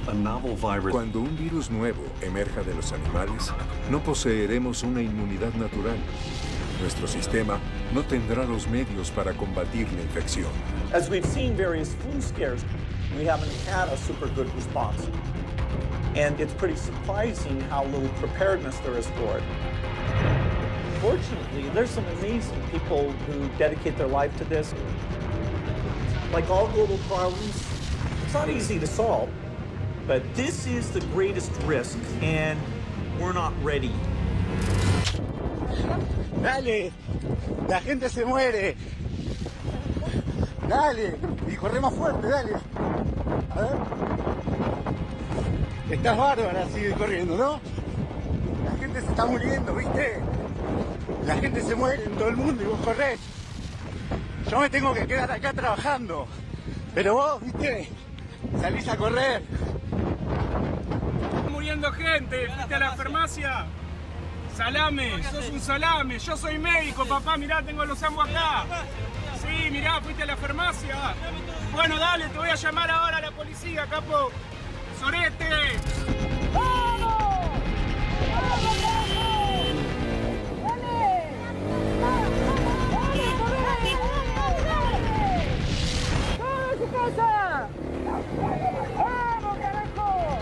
Cuando un virus nuevo emerja de los animales, no poseeremos una inmunidad natural. Nuestro sistema no tendrá los medios para combatir la infección. As we've seen various flu scares, we haven't had a super good response. And it's pretty surprising how little preparedness there is for it. Fortunately, there's some amazing people who dedicate their life to this. Like all global problems, it's not easy to solve, but this is the greatest risk, and we're not ready. Dale, la gente se muere. Dale, y corre más fuerte, dale. A ver. Estás bárbara, sigue corriendo, ¿no? La gente se está muriendo, ¿viste? La gente se muere en todo el mundo y vos corrés. Yo me tengo que quedar acá trabajando. Pero vos, ¿viste? Salís a correr. Está muriendo gente, fuiste a la farmacia. Salame, sos un salame. Yo soy médico, papá, mirá, tengo los ambos acá. Sí, mirá, fuiste a la farmacia. Bueno, dale, te voy a llamar ahora a la policía, capo. ¡Sorete! ¡Vamos! ¡Vamos, vamos! ¡Dale! ¡Todos a su casa! ¡Vamos, carajo!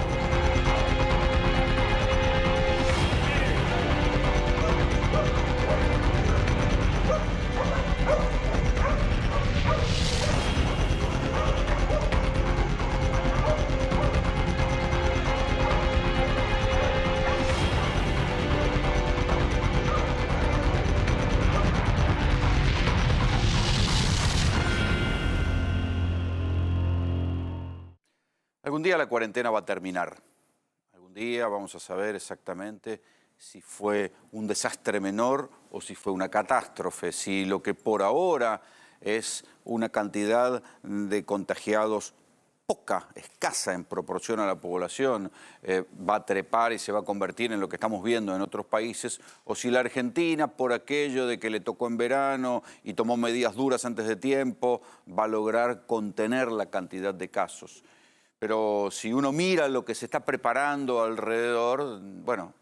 Algún día la cuarentena va a terminar. Algún día vamos a saber exactamente si fue un desastre menor o si fue una catástrofe, si lo que por ahora es una cantidad de contagiados poca, escasa en proporción a la población, va a trepar y se va a convertir en lo que estamos viendo en otros países, o si la Argentina, por aquello de que le tocó en verano y tomó medidas duras antes de tiempo, va a lograr contener la cantidad de casos. Pero si uno mira lo que se está preparando alrededor, bueno,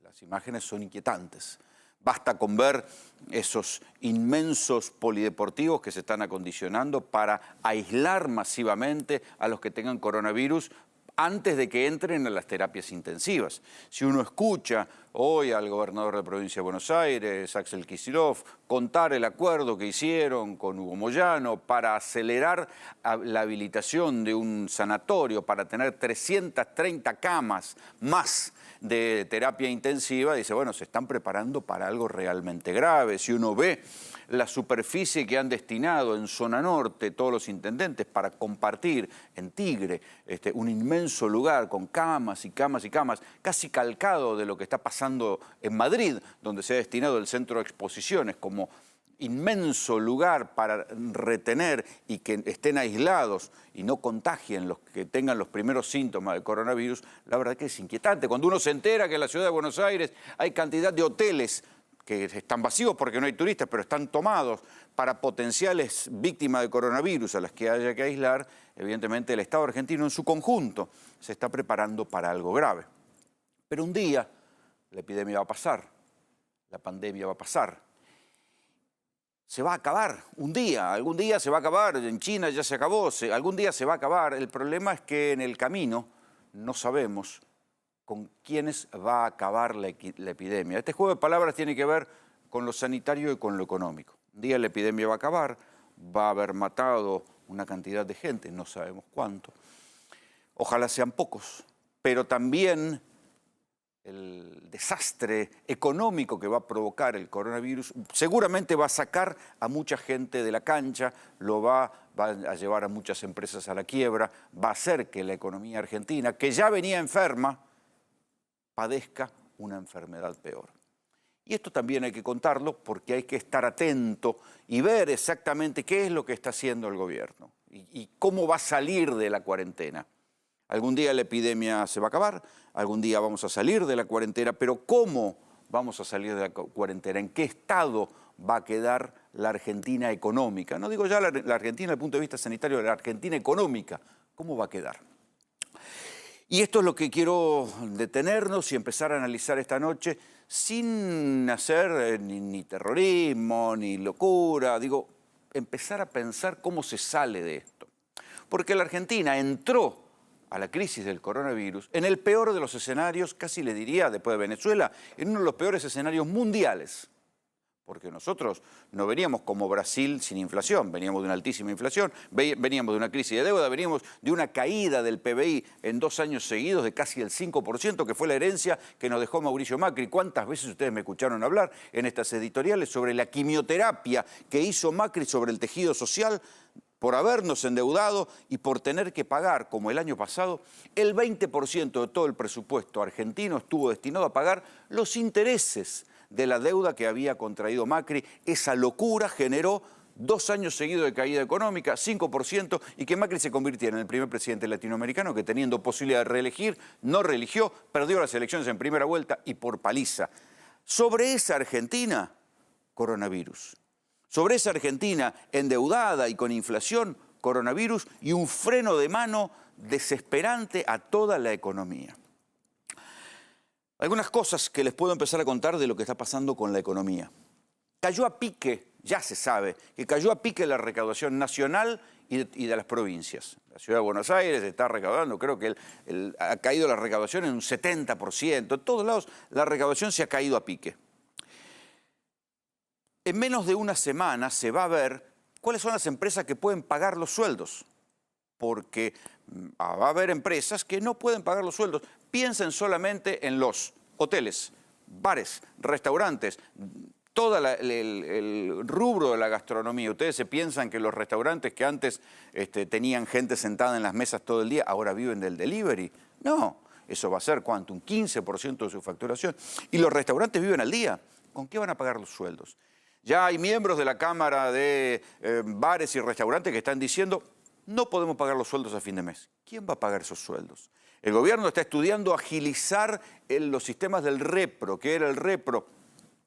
las imágenes son inquietantes. Basta con ver esos inmensos polideportivos que se están acondicionando para aislar masivamente a los que tengan coronavirus antes de que entren a las terapias intensivas. Si uno escucha hoy al gobernador de la provincia de Buenos Aires, Axel Kicillof, contar el acuerdo que hicieron con Hugo Moyano para acelerar la habilitación de un sanatorio para tener 330 camas más de terapia intensiva, dice, bueno, se están preparando para algo realmente grave. Si uno ve la superficie que han destinado en zona norte todos los intendentes para compartir en Tigre un inmenso lugar con camas y camas y camas, casi calcado de lo que está pasando en Madrid, donde se ha destinado el centro de exposiciones como inmenso lugar para retener y que estén aislados y no contagien los que tengan los primeros síntomas de coronavirus, la verdad que es inquietante. Cuando uno se entera que en la ciudad de Buenos Aires hay cantidad de hoteles que están vacíos porque no hay turistas, pero están tomados para potenciales víctimas de coronavirus a las que haya que aislar, evidentemente el Estado argentino en su conjunto se está preparando para algo grave. Pero un día la epidemia va a pasar, la pandemia va a pasar. Se va a acabar, un día, algún día se va a acabar, en China ya se acabó, algún día se va a acabar. El problema es que en el camino no sabemos con quiénes va a acabar la epidemia. Este juego de palabras tiene que ver con lo sanitario y con lo económico. Un día la epidemia va a acabar, va a haber matado una cantidad de gente, no sabemos cuánto. Ojalá sean pocos, pero también el desastre económico que va a provocar el coronavirus seguramente va a sacar a mucha gente de la cancha, va a llevar a muchas empresas a la quiebra, va a hacer que la economía argentina, que ya venía enferma, padezca una enfermedad peor. Y esto también hay que contarlo porque hay que estar atento y ver exactamente qué es lo que está haciendo el gobierno y cómo va a salir de la cuarentena. Algún día la epidemia se va a acabar, algún día vamos a salir de la cuarentena, pero ¿cómo vamos a salir de la cuarentena? ¿En qué estado va a quedar la Argentina económica? No digo ya la Argentina desde el punto de vista sanitario, la Argentina económica, ¿cómo va a quedar? Y esto es lo que quiero detenernos y empezar a analizar esta noche sin hacer ni terrorismo, ni locura. Digo, empezar a pensar cómo se sale de esto. Porque la Argentina entró a la crisis del coronavirus en el peor de los escenarios, casi le diría, después de Venezuela, en uno de los peores escenarios mundiales. Porque nosotros no veníamos como Brasil sin inflación, veníamos de una altísima inflación, veníamos de una crisis de deuda, veníamos de una caída del PBI en 2 años seguidos de casi el 5%, que fue la herencia que nos dejó Mauricio Macri. ¿Cuántas veces ustedes me escucharon hablar en estas editoriales sobre la quimioterapia que hizo Macri sobre el tejido social por habernos endeudado y por tener que pagar, como el año pasado, el 20% de todo el presupuesto argentino estuvo destinado a pagar los intereses de la deuda que había contraído Macri? Esa locura generó 2 años seguidos de caída económica, 5%, y que Macri se convirtiera en el primer presidente latinoamericano que, teniendo posibilidad de reelegir, no reeligió, perdió las elecciones en primera vuelta y por paliza. Sobre esa Argentina, coronavirus. Sobre esa Argentina endeudada y con inflación, coronavirus, y un freno de mano desesperante a toda la economía. Algunas cosas que les puedo empezar a contar de lo que está pasando con la economía. Cayó a pique, ya se sabe, que cayó a pique la recaudación nacional y de las provincias. La ciudad de Buenos Aires está recaudando, creo que ha caído la recaudación en un 70%. En todos lados la recaudación se ha caído a pique. En menos de una semana se va a ver cuáles son las empresas que pueden pagar los sueldos. Porque va a haber empresas que no pueden pagar los sueldos. Piensen solamente en los hoteles, bares, restaurantes, todo el rubro de la gastronomía. Ustedes se piensan que los restaurantes que antes tenían gente sentada en las mesas todo el día, ahora viven del delivery. No, eso va a ser, ¿cuánto? Un 15% de su facturación. Y los restaurantes viven al día. ¿Con qué van a pagar los sueldos? Ya hay miembros de la Cámara de Bares y Restaurantes que están diciendo: no podemos pagar los sueldos a fin de mes. ¿Quién va a pagar esos sueldos? El gobierno está estudiando agilizar los sistemas del REPRO. ¿Qué era el REPRO?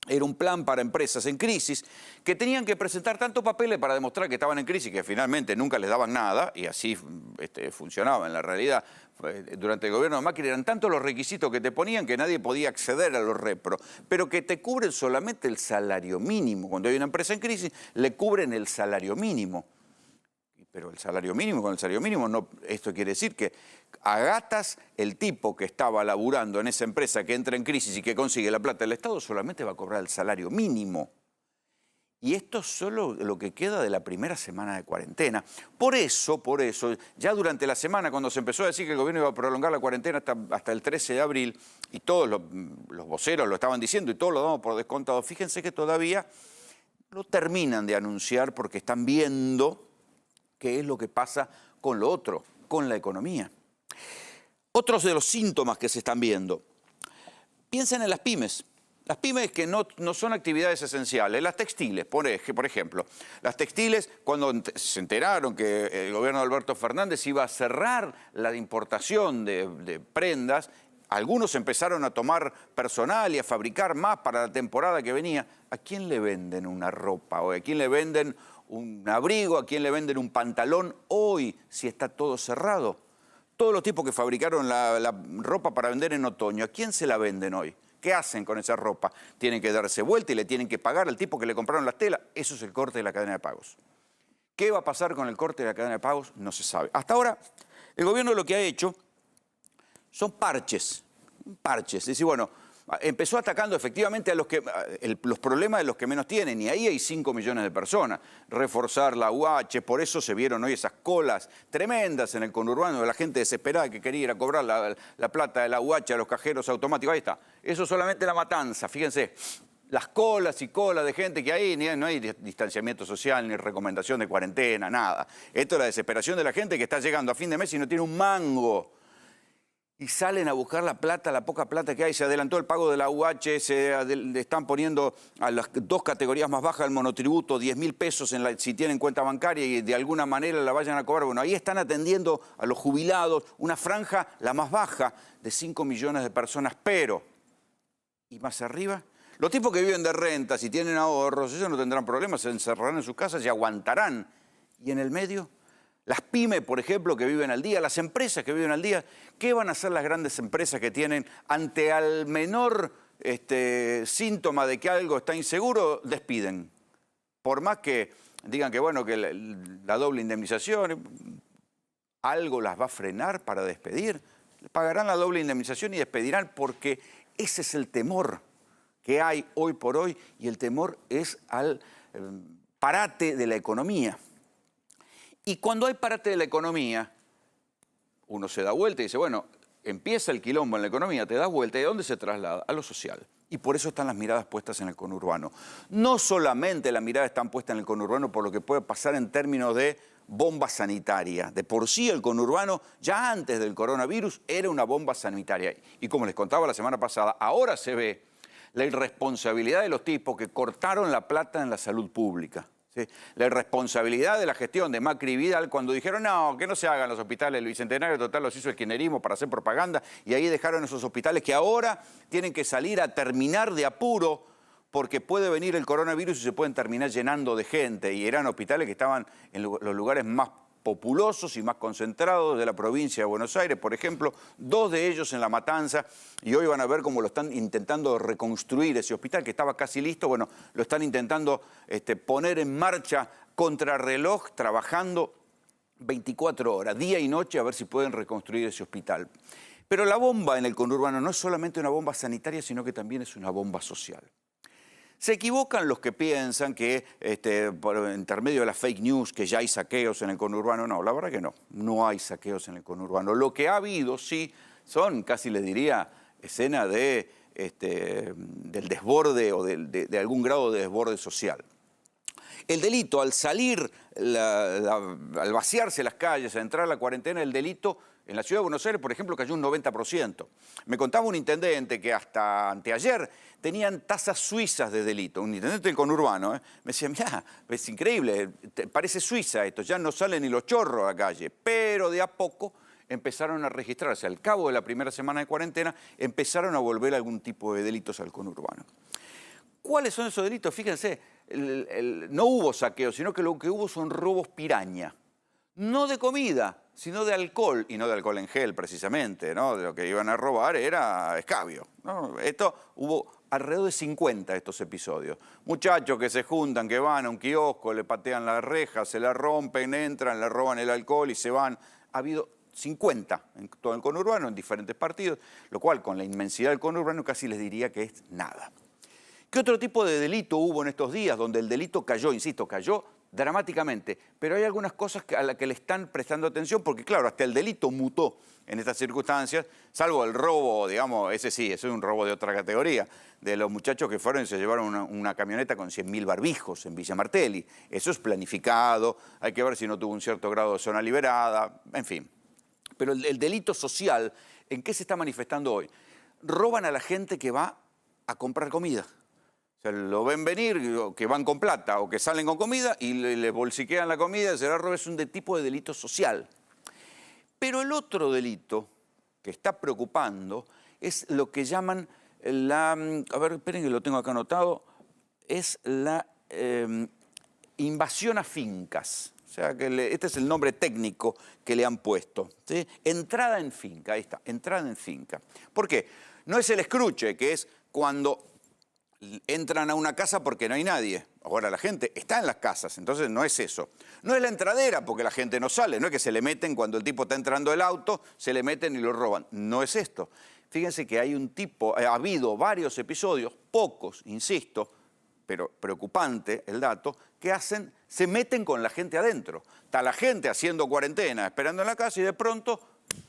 Era un plan para empresas en crisis que tenían que presentar tantos papeles para demostrar que estaban en crisis que finalmente nunca les daban nada, y así funcionaba en la realidad. Durante el gobierno de Macri eran tantos los requisitos que te ponían que nadie podía acceder a los REPRO, pero que te cubren solamente el salario mínimo. Cuando hay una empresa en crisis, le cubren el salario mínimo. Pero el salario mínimo, con el salario mínimo, no, esto quiere decir que a gatas el tipo que estaba laburando en esa empresa que entra en crisis y que consigue la plata del Estado solamente va a cobrar el salario mínimo. Y esto es solo lo que queda de la primera semana de cuarentena. Por eso, ya durante la semana, cuando se empezó a decir que el gobierno iba a prolongar la cuarentena hasta el 13 de abril, y todos los voceros lo estaban diciendo y todos lo damos por descontado, fíjense que todavía lo terminan de anunciar porque están viendo qué es lo que pasa con lo otro, con la economía. Otros de los síntomas que se están viendo. Piensen en las pymes. Las pymes que no son actividades esenciales. Las textiles, por ejemplo. Las textiles, cuando se enteraron que el gobierno de Alberto Fernández iba a cerrar la importación de prendas, algunos empezaron a tomar personal y a fabricar más para la temporada que venía. ¿A quién le venden una ropa? ¿O a quién le venden un abrigo? ¿A quién le venden un pantalón hoy si está todo cerrado? Todos los tipos que fabricaron la ropa para vender en otoño, ¿a quién se la venden hoy? ¿Qué hacen con esa ropa? Tienen que darse vuelta y le tienen que pagar al tipo que le compraron las telas. Eso es el corte de la cadena de pagos. ¿Qué va a pasar con el corte de la cadena de pagos? No se sabe. Hasta ahora, el gobierno lo que ha hecho son parches. Es decir, bueno, empezó atacando efectivamente a los problemas de los que menos tienen, y ahí hay 5 millones de personas. Reforzar la UH, por eso se vieron hoy esas colas tremendas en el conurbano de la gente desesperada que quería ir a cobrar la plata de la UH a los cajeros automáticos. Ahí está. Eso solamente la matanza, fíjense. Las colas y colas de gente que hay, no hay distanciamiento social, ni recomendación de cuarentena, nada. Esto es la desesperación de la gente que está llegando a fin de mes y no tiene un mango. Y salen a buscar la plata, la poca plata que hay. Se adelantó el pago de la UH, le están poniendo a las 2 categorías más bajas del monotributo 10.000 pesos si tienen cuenta bancaria y de alguna manera la vayan a cobrar. Bueno, ahí están atendiendo a los jubilados, una franja, la más baja, de 5 millones de personas. Pero, ¿y más arriba? Los tipos que viven de rentas y tienen ahorros, ellos no tendrán problemas, se encerrarán en sus casas y aguantarán. Y en el medio, Las pymes, por ejemplo, que viven al día, las empresas que viven al día, ¿qué van a hacer las grandes empresas que tienen ante al menor síntoma de que algo está inseguro, despiden? Por más que digan que, bueno, que la doble indemnización, algo las va a frenar para despedir. Pagarán la doble indemnización y despedirán porque ese es el temor que hay hoy por hoy y el temor es al parate de la economía. Y cuando hay parate de la economía, uno se da vuelta y dice, bueno, empieza el quilombo en la economía, te das vuelta, ¿y a dónde se traslada? A lo social. Y por eso están las miradas puestas en el conurbano. No solamente las miradas están puestas en el conurbano por lo que puede pasar en términos de bomba sanitaria. De por sí el conurbano, ya antes del coronavirus, era una bomba sanitaria. Y como les contaba la semana pasada, ahora se ve la irresponsabilidad de los tipos que cortaron la plata en la salud pública. ¿Sí? La irresponsabilidad de la gestión de Macri y Vidal cuando dijeron no, que no se hagan los hospitales del Bicentenario, total los hizo el kirchnerismo para hacer propaganda y ahí dejaron esos hospitales que ahora tienen que salir a terminar de apuro porque puede venir el coronavirus y se pueden terminar llenando de gente y eran hospitales que estaban en los lugares más populosos y más concentrados de la provincia de Buenos Aires, por ejemplo, 2 de ellos en La Matanza, y hoy van a ver cómo lo están intentando reconstruir ese hospital que estaba casi listo, bueno, lo están intentando poner en marcha contrarreloj, trabajando 24 horas, día y noche, a ver si pueden reconstruir ese hospital. Pero la bomba en el conurbano no es solamente una bomba sanitaria, sino que también es una bomba social. Se equivocan los que piensan que por intermedio de las fake news que ya hay saqueos en el conurbano. No, la verdad que no, no hay saqueos en el conurbano. Lo que ha habido, sí, son casi les diría escenas del desborde o de algún grado de desborde social. El delito, al salir, al vaciarse las calles, a entrar a la cuarentena, el delito en la ciudad de Buenos Aires, por ejemplo, cayó un 90%. Me contaba un intendente que hasta anteayer tenían tasas suizas de delito, un intendente del conurbano, me decía, mirá, es increíble, parece Suiza esto, ya no salen ni los chorros a la calle, pero de a poco empezaron a registrarse. Al cabo de la primera semana de cuarentena, empezaron a volver algún tipo de delitos al conurbano. ¿Cuáles son esos delitos? Fíjense, no hubo saqueos, sino que lo que hubo son robos piraña. No de comida, sino de alcohol, y no de alcohol en gel precisamente, ¿no? De lo que iban a robar era escabio, ¿no? Hubo alrededor de 50 estos episodios. Muchachos que se juntan, que van a un kiosco, le patean la reja, se la rompen, entran, le roban el alcohol y se van. Ha habido 50 en todo el conurbano, en diferentes partidos, lo cual con la inmensidad del conurbano casi les diría que es nada. ¿Qué otro tipo de delito hubo en estos días donde el delito cayó, insisto, cayó dramáticamente? Pero hay algunas cosas a las que le están prestando atención porque, claro, hasta el delito mutó en estas circunstancias, salvo el robo, digamos, ese sí, eso es un robo de otra categoría, de los muchachos que fueron y se llevaron una camioneta con 100.000 barbijos en Villa Martelli. Eso es planificado, hay que ver si no tuvo un cierto grado de zona liberada, en fin. Pero el delito social, ¿en qué se está manifestando hoy? Roban a la gente que va a comprar comida. O sea, lo ven venir, que van con plata o que salen con comida y le bolsiquean la comida, se la roban, es un tipo de delito social. Pero el otro delito que está preocupando es lo que llaman a ver, esperen que lo tengo acá anotado, es la invasión a fincas. O sea, que este es el nombre técnico que le han puesto, ¿sí? Entrada en finca, ahí está, entrada en finca. ¿Por qué? No es el escruche, que es cuando entran a una casa porque no hay nadie. Ahora la gente está en las casas, entonces no es eso. No es la entradera porque la gente no sale, no es que se le meten cuando el tipo está entrando el auto, se le meten y lo roban. No es esto. Fíjense que hay un tipo, ha habido varios episodios, pocos, insisto, pero preocupante el dato, que se meten con la gente adentro. Está la gente haciendo cuarentena, esperando en la casa y de pronto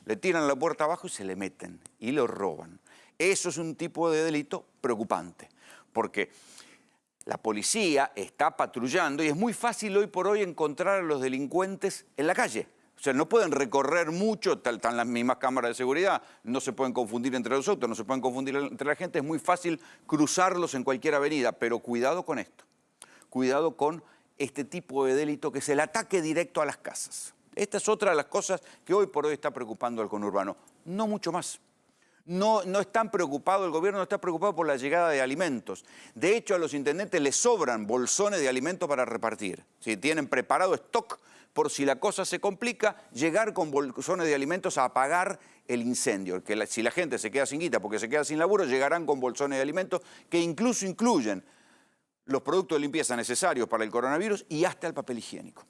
le tiran la puerta abajo y se le meten y lo roban. Eso es un tipo de delito preocupante, porque la policía está patrullando y es muy fácil hoy por hoy encontrar a los delincuentes en la calle. O sea, no pueden recorrer mucho, están las mismas cámaras de seguridad, no se pueden confundir entre los autos, no se pueden confundir entre la gente, es muy fácil cruzarlos en cualquier avenida, pero cuidado con esto, cuidado con este tipo de delito que es el ataque directo a las casas. Esta es otra de las cosas que hoy por hoy está preocupando al conurbano, no mucho más. No están preocupados, el gobierno no está preocupado por la llegada de alimentos. De hecho, a los intendentes les sobran bolsones de alimentos para repartir. Si tienen preparado stock por si la cosa se complica, llegar con bolsones de alimentos a apagar el incendio. Que si la gente se queda sin guita porque se queda sin laburo, llegarán con bolsones de alimentos que incluso incluyen los productos de limpieza necesarios para el coronavirus y hasta el papel higiénico.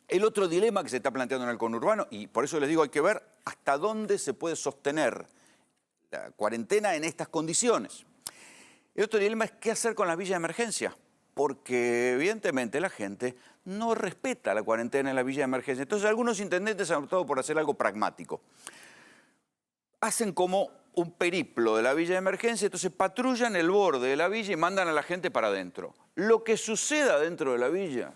El otro dilema que se está planteando en el conurbano, y por eso les digo hay que ver hasta dónde se puede sostener la cuarentena en estas condiciones. El otro dilema es qué hacer con las villas de emergencia, porque evidentemente la gente no respeta la cuarentena en la villa de emergencia. Entonces algunos intendentes han optado por hacer algo pragmático. Hacen como un periplo de la villa de emergencia, entonces patrullan el borde de la villa y mandan a la gente para adentro. Lo que suceda dentro de la villa,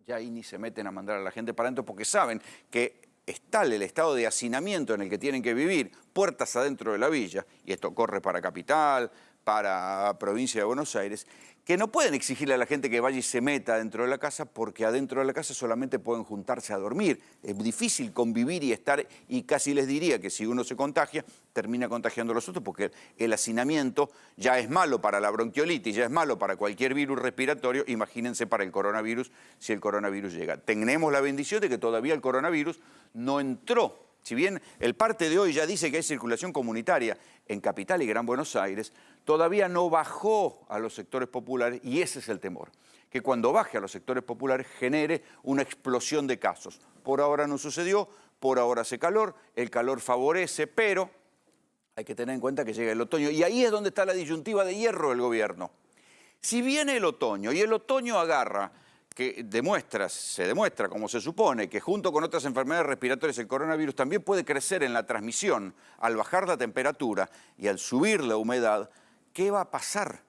ya ahí ni se meten a mandar a la gente para adentro porque saben que es tal el estado de hacinamiento en el que tienen que vivir, puertas adentro de la villa, y esto corre para Capital, para provincia de Buenos Aires, que no pueden exigirle a la gente que vaya y se meta dentro de la casa porque adentro de la casa solamente pueden juntarse a dormir. Es difícil convivir y estar, y casi les diría que si uno se contagia, termina contagiando a los otros porque el hacinamiento ya es malo para la bronquiolitis, ya es malo para cualquier virus respiratorio, imagínense para el coronavirus si el coronavirus llega. Tenemos la bendición de que todavía el coronavirus no entró. Si bien el parte de hoy ya dice que hay circulación comunitaria en Capital y Gran Buenos Aires, todavía no bajó a los sectores populares y ese es el temor, que cuando baje a los sectores populares genere una explosión de casos. Por ahora no sucedió, por ahora hace calor, el calor favorece, pero hay que tener en cuenta que llega el otoño y ahí es donde está la disyuntiva de hierro del gobierno. Si viene el otoño y el otoño agarra, que se demuestra, como se supone, que junto con otras enfermedades respiratorias el coronavirus también puede crecer en la transmisión al bajar la temperatura y al subir la humedad, ¿qué va a pasar?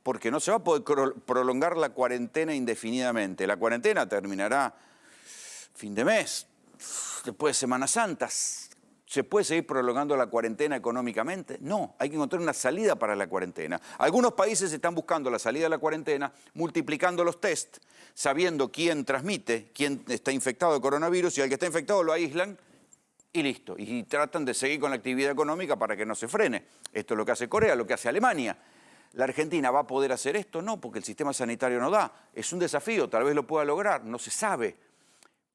Porque no se va a poder prolongar la cuarentena indefinidamente. La cuarentena terminará fin de mes, después de Semana Santa. ¿Se puede seguir prolongando la cuarentena económicamente? No, hay que encontrar una salida para la cuarentena. Algunos países están buscando la salida de la cuarentena multiplicando los test, sabiendo quién transmite, quién está infectado de coronavirus y al que está infectado lo aíslan y listo. Y tratan de seguir con la actividad económica para que no se frene. Esto es lo que hace Corea, lo que hace Alemania. ¿La Argentina va a poder hacer esto? No, porque el sistema sanitario no da. Es un desafío, tal vez lo pueda lograr, no se sabe.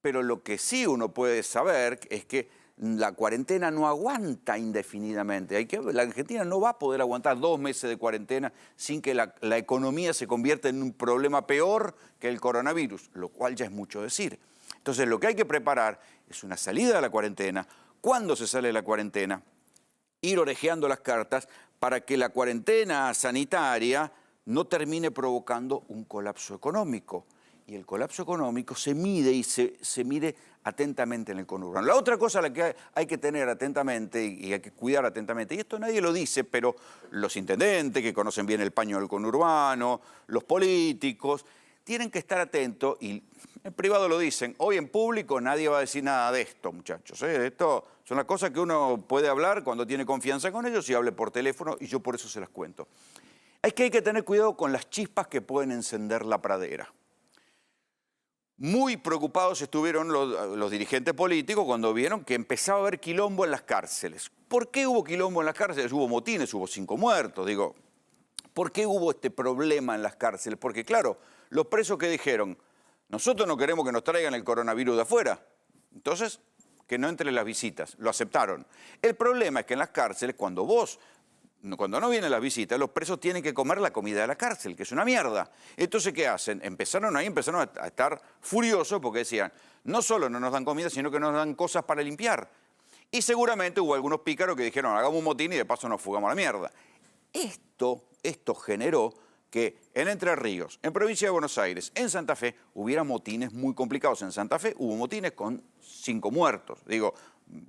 Pero lo que sí uno puede saber es que la cuarentena no aguanta indefinidamente. La Argentina no va a poder aguantar 2 meses de cuarentena sin que la economía se convierta en un problema peor que el coronavirus, lo cual ya es mucho decir. Entonces lo que hay que preparar es una salida de la cuarentena. ¿Cuándo se sale de la cuarentena? Ir orejeando las cartas para que la cuarentena sanitaria no termine provocando un colapso económico. Y el colapso económico se mide y se mide atentamente en el conurbano. La otra cosa a la que hay que tener atentamente y hay que cuidar atentamente, y esto nadie lo dice, pero los intendentes que conocen bien el paño del conurbano, los políticos, tienen que estar atentos y en privado lo dicen. Hoy en público nadie va a decir nada de esto, muchachos. Esto son las cosas que uno puede hablar cuando tiene confianza con ellos y hable por teléfono y yo por eso se las cuento. Es que hay que tener cuidado con las chispas que pueden encender la pradera. Muy preocupados estuvieron los dirigentes políticos cuando vieron que empezaba a haber quilombo en las cárceles. ¿Por qué hubo quilombo en las cárceles? Hubo motines, hubo 5 muertos, digo. ¿Por qué hubo este problema en las cárceles? Porque claro, los presos que dijeron, nosotros no queremos que nos traigan el coronavirus de afuera, entonces que no entren las visitas, lo aceptaron. El problema es que en las cárceles, cuando no vienen las visitas, los presos tienen que comer la comida de la cárcel, que es una mierda. Entonces, ¿qué hacen? Empezaron a estar furiosos porque decían, no solo no nos dan comida, sino que nos dan cosas para limpiar. Y seguramente hubo algunos pícaros que dijeron, hagamos un motín y de paso nos fugamos a la mierda. Esto generó que en Entre Ríos, en Provincia de Buenos Aires, en Santa Fe, hubiera motines muy complicados. En Santa Fe hubo motines con 5 muertos, digo,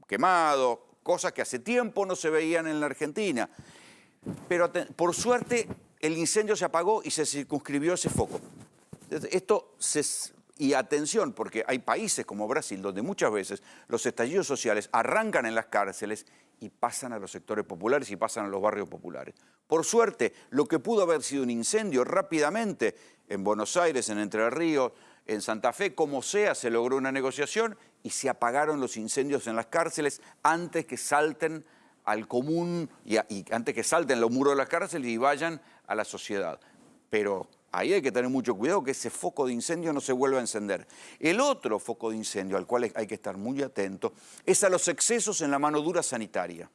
quemados, cosas que hace tiempo no se veían en la Argentina. Pero por suerte el incendio se apagó y se circunscribió ese foco. Y atención, porque hay países como Brasil donde muchas veces los estallidos sociales arrancan en las cárceles y pasan a los sectores populares y pasan a los barrios populares. Por suerte, lo que pudo haber sido un incendio rápidamente en Buenos Aires, en Entre Ríos, en Santa Fe, como sea, se logró una negociación y se apagaron los incendios en las cárceles antes que salten al común y antes que salten los muros de las cárceles y vayan a la sociedad. Pero Ahí hay que tener mucho cuidado que ese foco de incendio no se vuelva a encender. El otro foco de incendio al cual hay que estar muy atento es a los excesos en la mano dura sanitaria.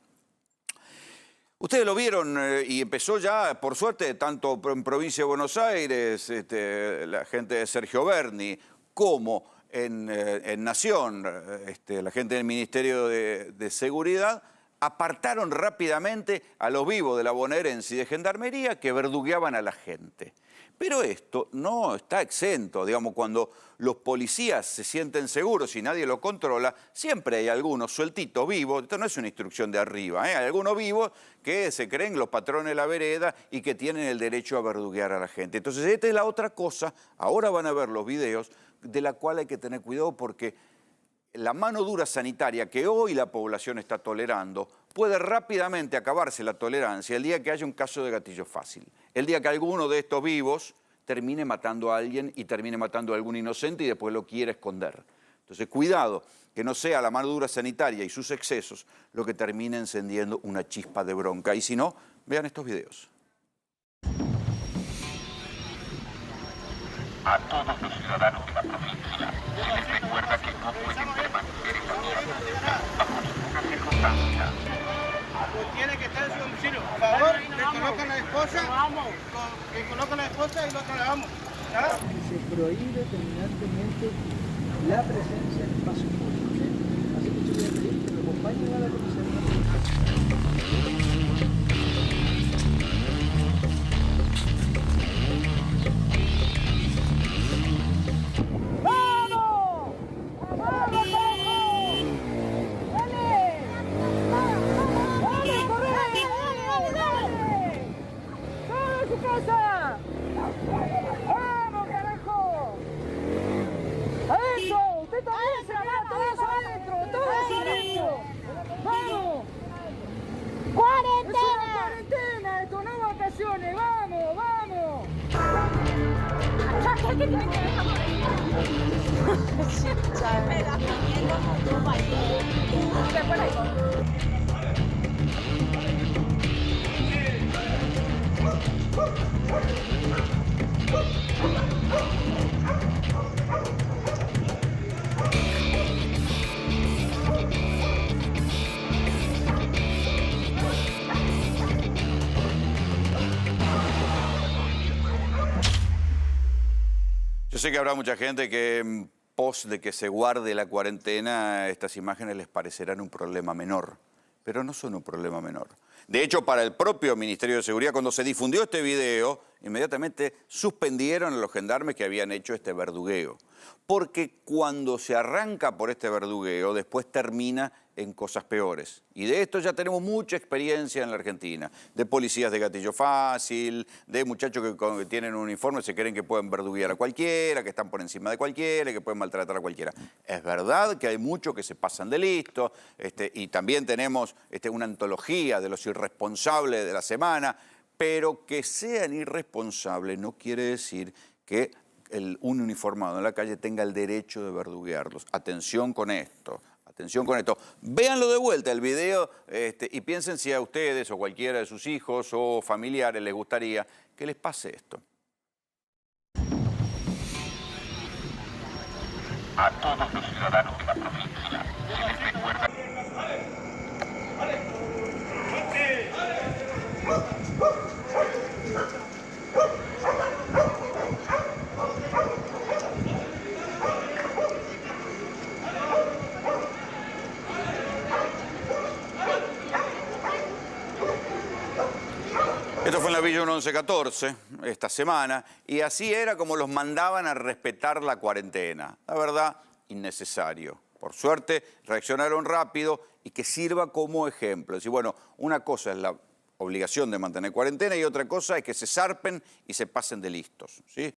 Ustedes lo vieron y empezó ya, por suerte, tanto en Provincia de Buenos Aires, la gente de Sergio Berni, como en Nación, la gente del Ministerio de Seguridad, apartaron rápidamente a los vivos de la bonaerense y de Gendarmería que verdugueaban a la gente. Pero esto no está exento, digamos, cuando los policías se sienten seguros y nadie lo controla, siempre hay algunos sueltitos vivos, esto no es una instrucción de arriba, hay algunos vivos que se creen los patrones de la vereda y que tienen el derecho a verduguear a la gente. Entonces, esta es la otra cosa, ahora van a ver los videos, de la cual hay que tener cuidado porque la mano dura sanitaria que hoy la población está tolerando puede rápidamente acabarse la tolerancia el día que haya un caso de gatillo fácil. El día que alguno de estos vivos termine matando a alguien y termine matando a algún inocente y después lo quiera esconder. Entonces, cuidado, que no sea la mano dura sanitaria y sus excesos lo que termine encendiendo una chispa de bronca. Y si no, vean estos videos. A todos los ciudadanos de la provincia se les recuerda que no pueden permanecer en familia bajo ninguna circunstancia. Tiene que estar en su domicilio. Por favor, que coloquen a la esposa, que coloquen a la esposa y lo trasladamos. Se prohíbe terminantemente la presencia en espacios públicos. Así que yo voy a pedir que me acompañen a la comisaría. ¡Vamos, carajo! ¡Adentro! ¡Usted también se va! ¡Todos adentro! ¡Todos adentro! ¡Vamos! ¡Cuarentena! ¡Es una cuarentena! ¡Esto no vacaciones! ¡Vamos, vamos! ¿Qué tiene que ver con Yo sé que habrá mucha gente que en pos de que se guarde la cuarentena, estas imágenes les parecerán un problema menor, pero no son un problema menor. De hecho, para el propio Ministerio de Seguridad, cuando se difundió este video, inmediatamente suspendieron a los gendarmes que habían hecho este verdugueo. Porque cuando se arranca por este verdugueo, después termina en cosas peores. Y de esto ya tenemos mucha experiencia en la Argentina. De policías de gatillo fácil, de muchachos que tienen un uniforme se creen que pueden verduguear a cualquiera, que están por encima de cualquiera, que pueden maltratar a cualquiera. Es verdad que hay muchos que se pasan de listo, y también tenemos una antología de los irresponsables de la semana, pero que sean irresponsables no quiere decir que un uniformado en la calle tenga el derecho de verduguearlos. Atención con esto. Atención con esto. Véanlo de vuelta el video y piensen si a ustedes o cualquiera de sus hijos o familiares les gustaría que les pase esto. A todos los ciudadanos de la provincia se les recuerda. Esto fue en la Villa 1114 esta semana y así era como los mandaban a respetar la cuarentena. La verdad, innecesario. Por suerte, reaccionaron rápido y que sirva como ejemplo. Es decir, bueno, una cosa es la obligación de mantener cuarentena y otra cosa es que se zarpen y se pasen de listos, ¿sí?